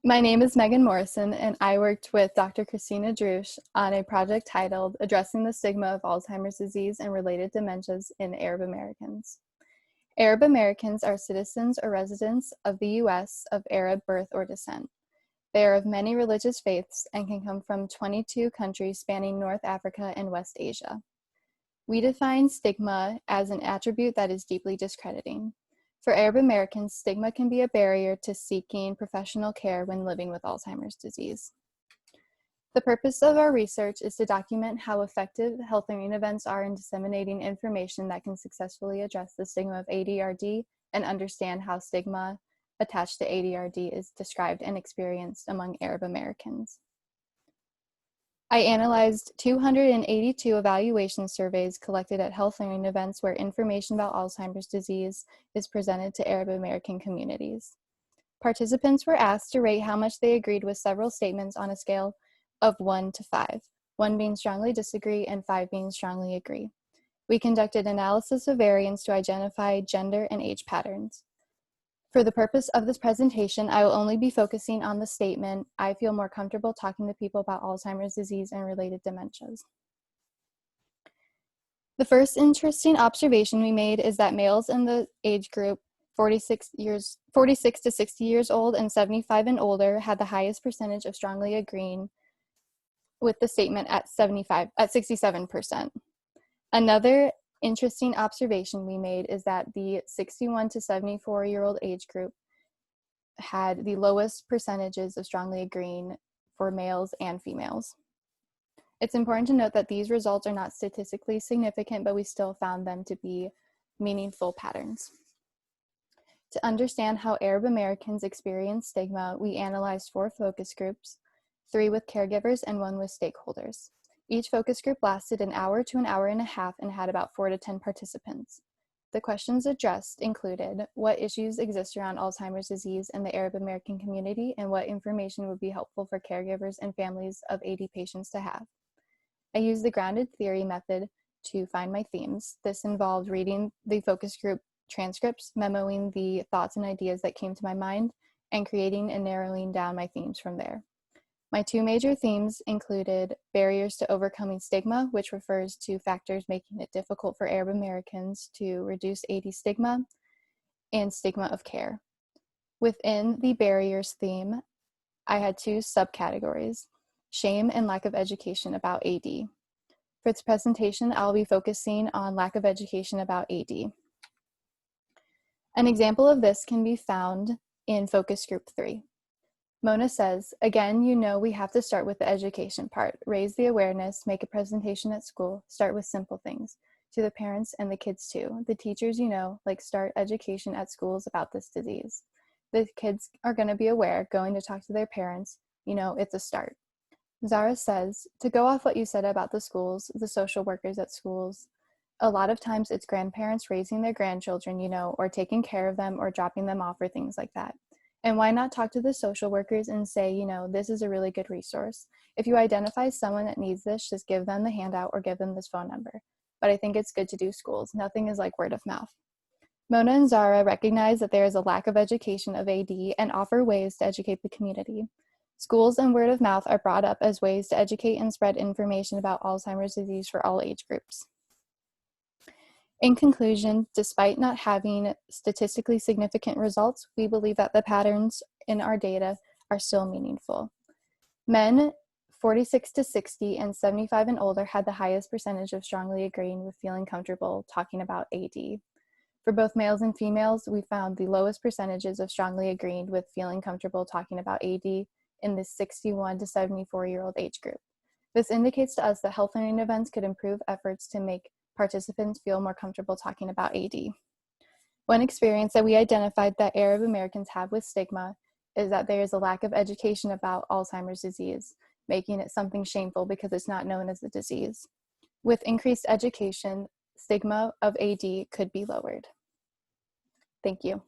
My name is Megan Morrison, and I worked with Dr. Kristine Ajrouch on a project titled Addressing the Stigma of Alzheimer's Disease and Related Dementias in Arab Americans. Arab Americans are citizens or residents of the U.S. of Arab birth or descent. They are of many religious faiths and can come from 22 countries spanning North Africa and West Asia. We define stigma as an attribute that is deeply discrediting. For Arab Americans, stigma can be a barrier to seeking professional care when living with Alzheimer's disease. The purpose of our research is to document how effective health learning events are in disseminating information that can successfully address the stigma of ADRD and understand how stigma attached to ADRD is described and experienced among Arab Americans. I analyzed 282 evaluation surveys collected at health learning events where information about Alzheimer's disease is presented to Arab American communities. Participants were asked to rate how much they agreed with several statements on a scale of 1 to 5, 1 being strongly disagree and 5 being strongly agree. We conducted analysis of variance to identify gender and age patterns. For the purpose of this presentation, I will only be focusing on the statement, I feel more comfortable talking to people about Alzheimer's disease and related dementias. The first interesting observation we made is that males in the age group 46 to 60 years old and 75 and older had the highest percentage of strongly agreeing with the statement at 67%. Another interesting observation we made is that the 61 to 74-year-old age group had the lowest percentages of strongly agreeing for males and females. It's important to note that these results are not statistically significant, but we still found them to be meaningful patterns. To understand how Arab Americans experience stigma, we analyzed 4 focus groups, 3 with caregivers and 1 with stakeholders. Each focus group lasted an hour to an hour and a half and had about 4 to 10 participants. The questions addressed included what issues exist around Alzheimer's disease in the Arab American community and what information would be helpful for caregivers and families of AD patients to have. I used the grounded theory method to find my themes. This involved reading the focus group transcripts, memoing the thoughts and ideas that came to my mind, and creating and narrowing down my themes from there. My 2 major themes included barriers to overcoming stigma, which refers to factors making it difficult for Arab Americans to reduce AD stigma, and stigma of care. Within the barriers theme, I had 2 subcategories, shame and lack of education about AD. For this presentation, I'll be focusing on lack of education about AD. An example of this can be found in focus group 3. Mona says, again, we have to start with the education part, raise the awareness, make a presentation at school, start with simple things. To the parents and the kids too. The teachers, start education at schools about this disease. The kids are going to be aware, going to talk to their parents, it's a start. Zara says, to go off what you said about the schools, the social workers at schools, a lot of times it's grandparents raising their grandchildren, or taking care of them or dropping them off or things like that. And why not talk to the social workers and say, this is a really good resource. If you identify someone that needs this, just give them the handout or give them this phone number. But I think it's good to do schools. Nothing is like word of mouth. Mona and Zara recognize that there is a lack of education of AD and offer ways to educate the community. Schools and word of mouth are brought up as ways to educate and spread information about Alzheimer's disease for all age groups. In conclusion, despite not having statistically significant results, we believe that the patterns in our data are still meaningful. Men 46 to 60 and 75 and older had the highest percentage of strongly agreeing with feeling comfortable talking about AD. For both males and females, we found the lowest percentages of strongly agreeing with feeling comfortable talking about AD in the 61 to 74-year-old age group. This indicates to us that health learning events could improve efforts to make participants feel more comfortable talking about AD. One experience that we identified that Arab Americans have with stigma is that there is a lack of education about Alzheimer's disease, making it something shameful because it's not known as a disease. With increased education, stigma of AD could be lowered. Thank you.